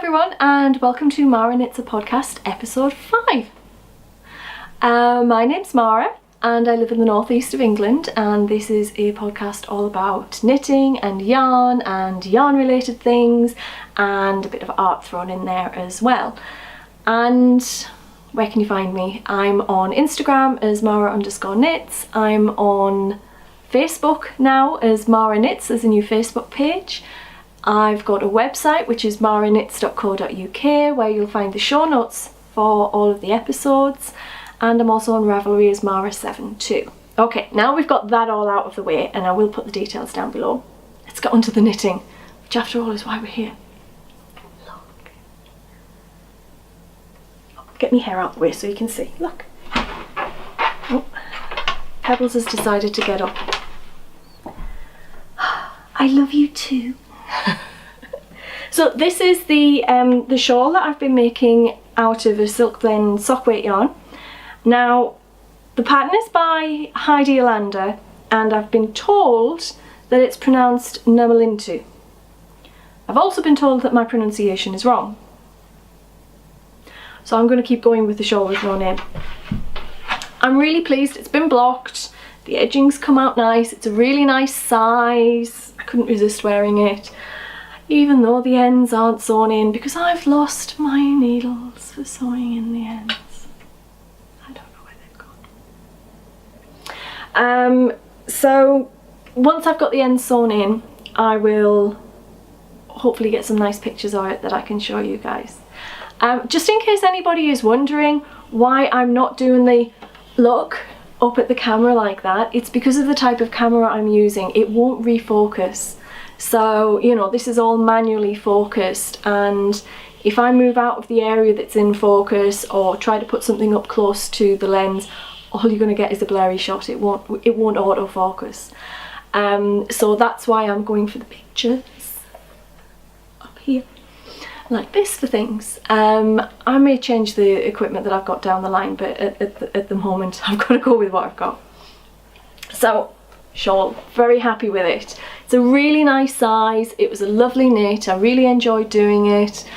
everyone, and welcome to Mara Knits a Podcast, episode 5. My name's Mara and I live in the northeast of England, and this is a podcast all about knitting and yarn related things, and a bit of art thrown in there as well. And where can you find me? I'm on Instagram as Mara_knits. I'm on Facebook now as Mara Knits. There's a new Facebook page. I've got a website which is maraknits.co.uk where you'll find the show notes for all of the episodes, and I'm also on Ravelry as Mara72. Okay, now we've got that all out of the way, and I will put the details down below. Let's get on to the knitting, which after all is why we're here. Look. Get my hair out the way so you can see. Look. Oh. Pebbles has decided to get up. I love you too. So this is the shawl that I've been making out of a silk blend sock weight yarn. Now the pattern is by Heidi Olander, and I've been told that it's pronounced Namalintu. I've also been told that my pronunciation is wrong, so I'm going to keep going with the shawl with no name. I'm really pleased. It's been blocked, the edgings come out nice, it's a really nice size. I couldn't resist wearing it, even though the ends aren't sewn in because I've lost my needles for sewing in the ends. I don't know where they've gone. So once I've got the ends sewn in, I will hopefully get some nice pictures of it that I can show you guys. Just in case anybody is wondering why I'm not doing the look up at the camera like that, it's because of the type of camera I'm using. It won't refocus. So, you know, this is all manually focused, and if I move out of the area that's in focus or try to put something up close to the lens, all you're going to get is a blurry shot. It won't autofocus. So that's why I'm going for the pictures up here like this for things. I may change the equipment that I've got down the line, but at the moment I've got to go with what I've got. So shawl, very happy with it. It's a really nice size, it was a lovely knit, I really enjoyed doing it.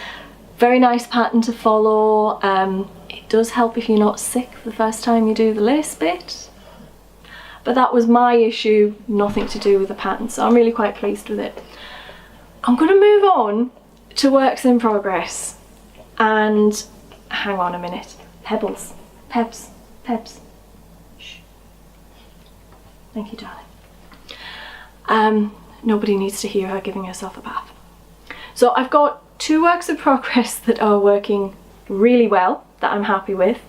Very nice pattern to follow. It does help if you're not sick the first time you do the lace bit, but that was my issue, nothing to do with the pattern, so I'm really quite pleased with it. I'm going to move on to works in progress, and hang on a minute. Pebbles, Pebs. Shh. Thank you, darling. Nobody needs to hear her giving herself a bath. So I've got 2 works in progress that are working really well, that I'm happy with,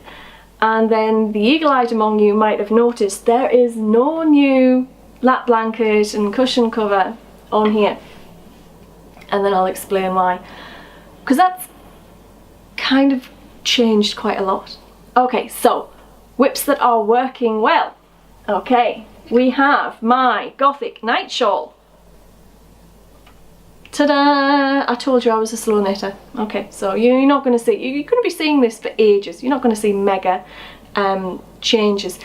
and then the eagle-eyed among you might have noticed there is no new lap blanket and cushion cover on here, and then I'll explain why, because that's kind of changed quite a lot. Okay, so whips that are working well. Okay, we have my Gothic night shawl. Ta-da! I told you I was a slow knitter. Okay, so you're not going to see, you're going to be seeing this for ages. You're not going to see mega changes.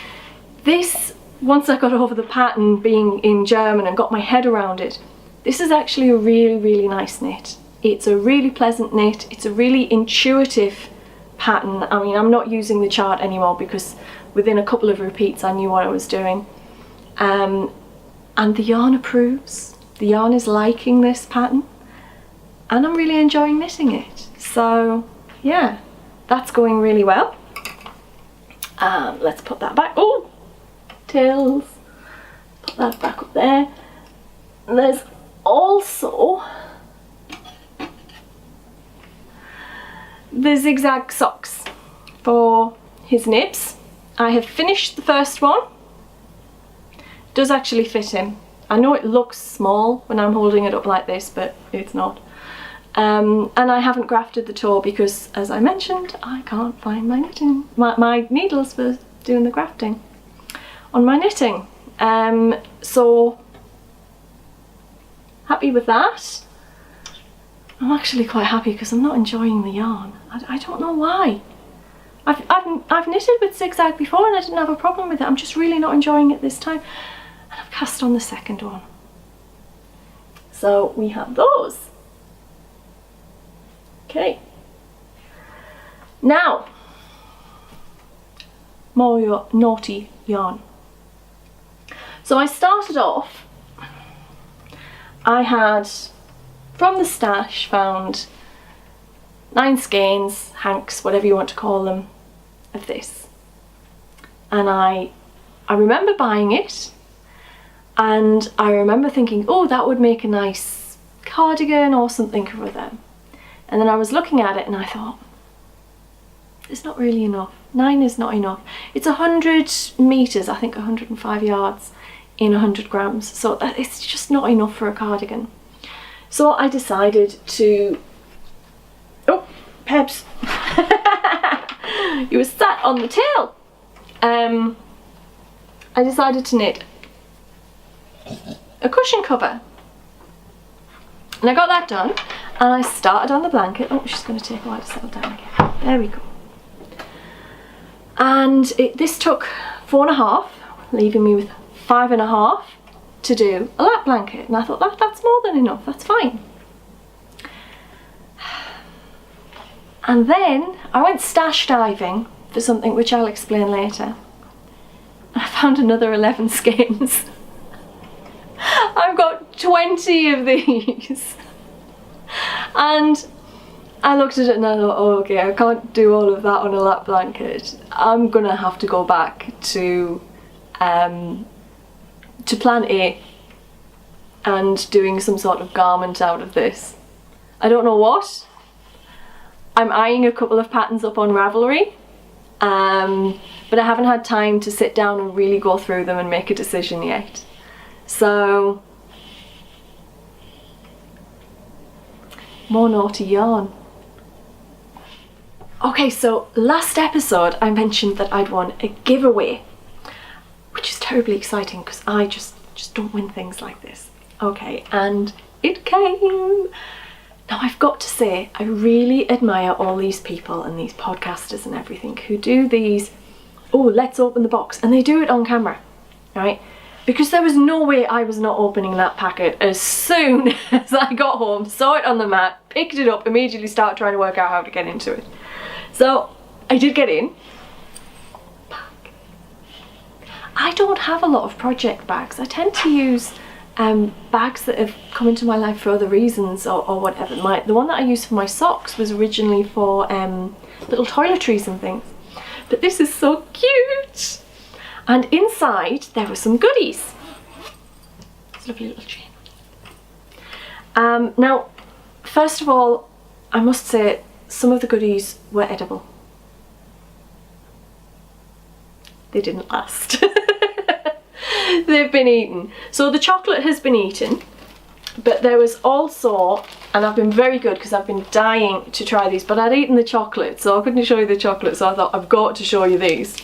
This, once I got over the pattern being in German and got my head around it, this is actually a really nice knit. It's a really pleasant knit. It's a really intuitive pattern. I mean, I'm not using the chart anymore because within a couple of repeats I knew what I was doing. And the yarn approves. The yarn is liking this pattern, and I'm really enjoying knitting it. So yeah, that's going really well. Let's put that back. Oh, tails. Put that back up there. And there's also the zigzag socks for his nibs. I have finished the first one. It does actually fit him. I know it looks small when I'm holding it up like this, but it's not. And I haven't grafted the toe because, as I mentioned, I can't find my needles for doing the grafting on my knitting. So happy with that. I'm actually quite happy because I'm not enjoying the yarn. I don't know why. I've knitted with zigzag before and I didn't have a problem with it. I'm just really not enjoying it this time. And I've cast on the second one. So we have those. Okay. Now, more naughty yarn. So I started off, I had, from the stash, found 9 skeins, hanks, whatever you want to call them, of this. And I remember buying it, and I remember thinking, oh, that would make a nice cardigan or something for them. And then I was looking at it and I thought, it's not really enough. 9 is not enough. It's 100 meters, I think 105 yards in 100 grams. So it's just not enough for a cardigan. So I decided to, oh, Pebs. You were sat on the tail. I decided to knit a cushion cover. And I got that done, and I started on the blanket. Oh, she's going to take a while to settle down again. There we go. And this took 4.5, leaving me with 5.5 to do a lap blanket. And I thought, that's more than enough, that's fine. And then I went stash diving for something which I'll explain later. I found another 11 skeins. I've got 20 of these. And I looked at it and I thought, oh, okay, I can't do all of that on a lap blanket. I'm gonna have to go back to plan A and doing some sort of garment out of this. I don't know what. I'm eyeing a couple of patterns up on Ravelry, but I haven't had time to sit down and really go through them and make a decision yet. So, more naughty yarn. Okay, so last episode I mentioned that I'd won a giveaway, which is terribly exciting because I just don't win things like this. Okay, and it came. Now I've got to say, I really admire all these people and these podcasters and everything who do these, oh, let's open the box, and they do it on camera, right? Because there was no way I was not opening that packet as soon as I got home, saw it on the mat, picked it up, immediately started trying to work out how to get into it. So I did get in. I don't have a lot of project bags. I tend to use bags that have come into my life for other reasons or whatever. The one that I used for my socks was originally for little toiletries and things. But this is so cute! And inside there were some goodies. It's a lovely little chain. Now, first of all, I must say some of the goodies were edible. They didn't last. They've been eaten. So the chocolate has been eaten, but there was also, and I've been very good because I've been dying to try these, but I'd eaten the chocolate, so I couldn't show you the chocolate, so I thought I've got to show you these.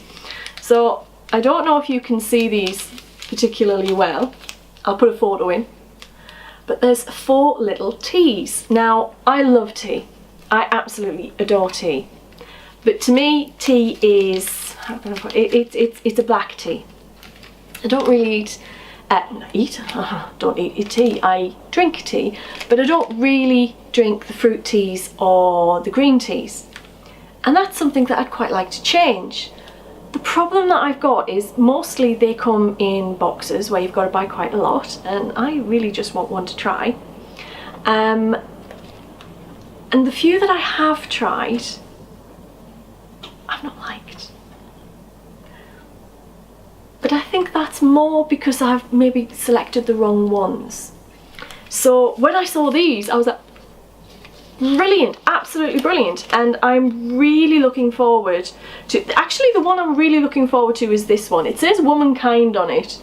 So I don't know if you can see these particularly well. I'll put a photo in. But there's 4 little teas. Now, I love tea. I absolutely adore tea. But to me, tea is, how can I put it? It's a black tea. I don't really don't eat tea, I drink tea, but I don't really drink the fruit teas or the green teas. And that's something that I'd quite like to change. The problem that I've got is mostly they come in boxes where you've got to buy quite a lot, and I really just want one to try. And the few that I have tried, I've not liked. But I think that's more because I've maybe selected the wrong ones. So when I saw these, I was like, brilliant, absolutely brilliant. And I'm really looking forward to, actually the one I'm really looking forward to is this one. It says womankind on it.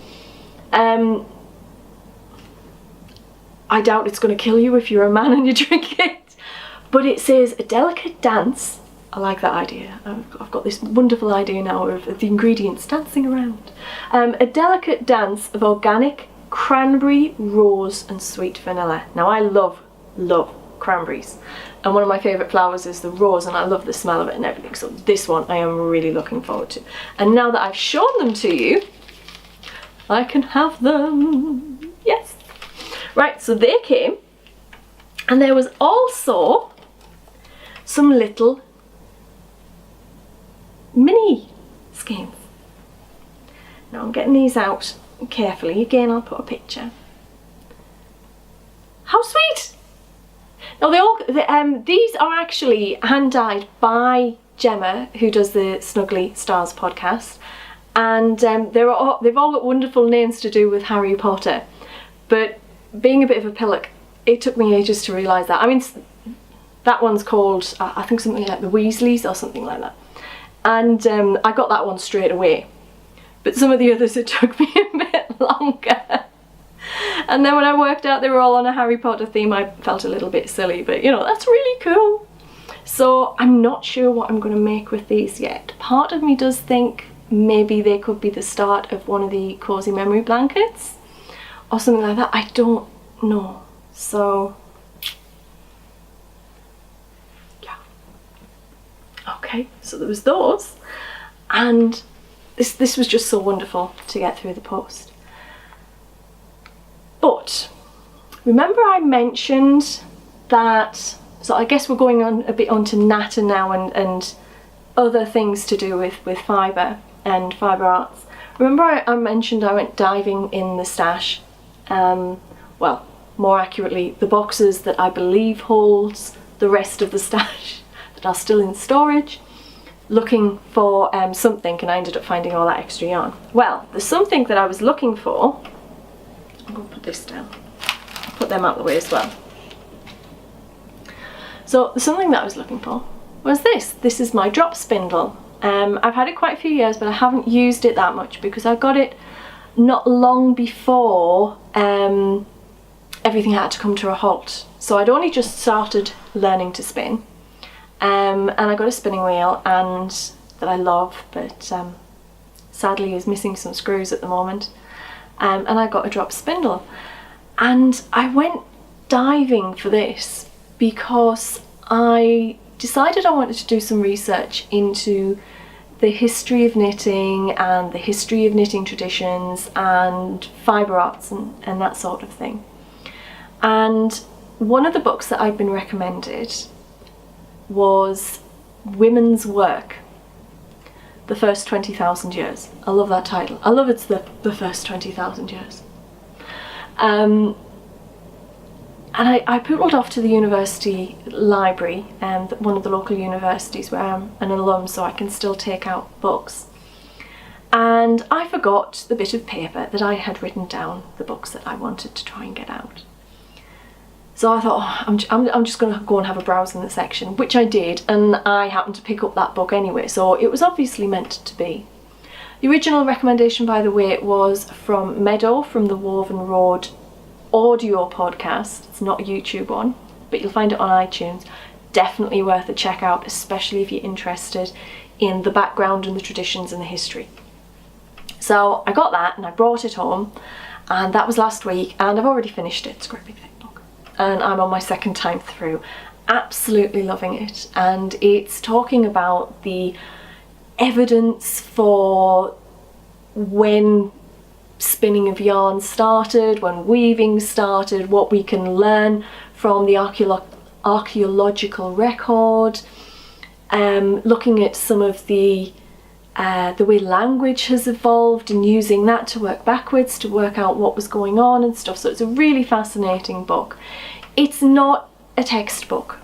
I doubt it's going to kill you if you're a man and you drink it. But it says a delicate dance. I like that idea. I've got this wonderful idea now of the ingredients dancing around. A delicate dance of organic cranberry, rose and sweet vanilla. Now I love cranberries, and one of my favourite flowers is the rose, and I love the smell of it and everything, so this one I am really looking forward to. And now that I've shown them to you, I can have them. Yes! Right, so they came, and there was also some little mini skeins. Now I'm getting these out carefully. Again, I'll put a picture. How sweet! Now these are actually hand dyed by Gemma, who does the Snuggly Stars podcast, and they've all got wonderful names to do with Harry Potter. But being a bit of a pillock, it took me ages to realise that. I mean, that one's called I think something like the Weasleys or something like that, and I got that one straight away. But some of the others, it took me a bit longer. And then when I worked out they were all on a Harry Potter theme, I felt a little bit silly, but you know, that's really cool. So I'm not sure what I'm going to make with these yet. Part of me does think maybe they could be the start of one of the cozy memory blankets or something like that. I don't know. So yeah. Okay, so there was those, and this was just so wonderful to get through the post. But remember I mentioned that, so I guess we're going on a bit onto natter now and other things to do with fibre and fibre arts. Remember I mentioned I went diving in the stash, well, more accurately the boxes that I believe holds the rest of the stash that are still in storage, looking for something, and I ended up finding all that extra yarn. Well, the something that I was looking for, I'm going to put this down, I'll put them out of the way as well. So the something that I was looking for was this. This is my drop spindle. I've had it quite a few years, but I haven't used it that much because I got it not long before everything had to come to a halt. So I'd only just started learning to spin. And I got a spinning wheel and that I love, but sadly is missing some screws at the moment. And I got a drop spindle, and I went diving for this because I decided I wanted to do some research into the history of knitting and the history of knitting traditions and fibre arts and that sort of thing. And one of the books that I'd been recommended was Women's Work, The First 20,000 Years. I love that title. I love it's the first 20,000 years. And I pootled off to the university library, one of the local universities where I'm an alum, so I can still take out books. And I forgot the bit of paper that I had written down the books that I wanted to try and get out. So I thought, oh, I'm just going to go and have a browse in the section, which I did, and I happened to pick up that book anyway, so it was obviously meant to be. The original recommendation, by the way, was from Meadow, from the Woven Road audio podcast. It's not a YouTube one, but you'll find it on iTunes. Definitely worth a check out, especially if you're interested in the background and the traditions and the history. So I got that and I brought it home, and that was last week, and I've already finished it. It's a great big thick book, and I'm on my second time through. Absolutely loving it, and it's talking about the evidence for when spinning of yarn started, when weaving started, what we can learn from the archaeological record, looking at some of the way language has evolved and using that to work backwards to work out what was going on and stuff. So it's a really fascinating book. It's not a textbook.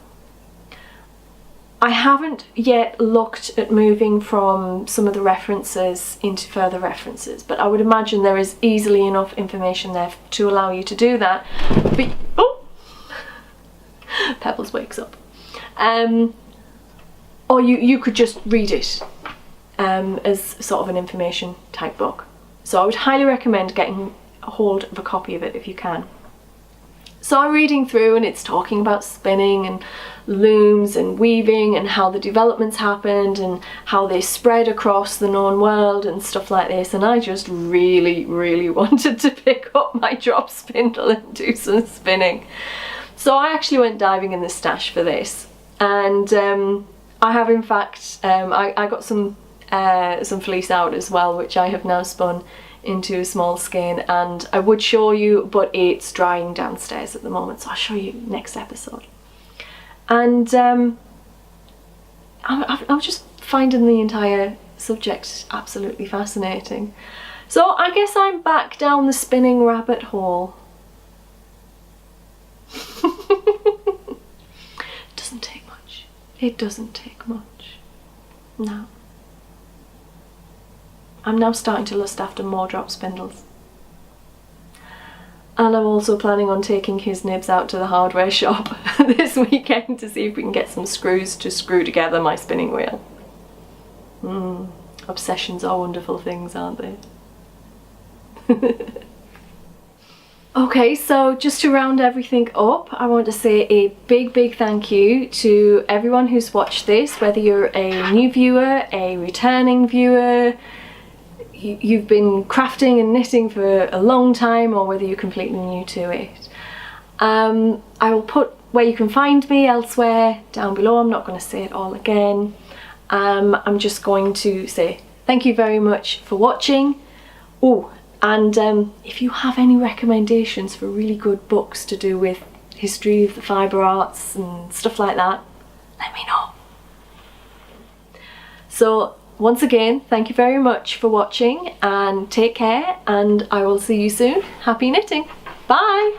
I haven't yet looked at moving from some of the references into further references, but I would imagine there is easily enough information there to allow you to do that. But, oh! Pebbles wakes up. Or you could just read it as sort of an information type book. So I would highly recommend getting a hold of a copy of it if you can. So I'm reading through, and it's talking about spinning and looms and weaving and how the developments happened and how they spread across the known world and stuff like this, and I just really wanted to pick up my drop spindle and do some spinning. So I actually went diving in the stash for this, and I have in fact I got some fleece out as well, which I have now spun into a small skein, and I would show you, but it's drying downstairs at the moment, so I'll show you next episode. And I'm just finding the entire subject absolutely fascinating. So I guess I'm back down the spinning rabbit hole. Doesn't take much. It doesn't take much. No. I'm now starting to lust after more drop spindles. And I'm also planning on taking his nibs out to the hardware shop this weekend to see if we can get some screws to screw together my spinning wheel. Obsessions are wonderful things, aren't they? Okay, so just to round everything up, I want to say a big thank you to everyone who's watched this, whether you're a new viewer, a returning viewer, you've been crafting and knitting for a long time, or whether you're completely new to it. I will put where you can find me elsewhere down below. I'm not going to say it all again. I'm just going to say thank you very much for watching. Oh, and if you have any recommendations for really good books to do with history of the fibre arts and stuff like that, let me know. So once again, thank you very much for watching, and take care, and I will see you soon. Happy knitting. Bye!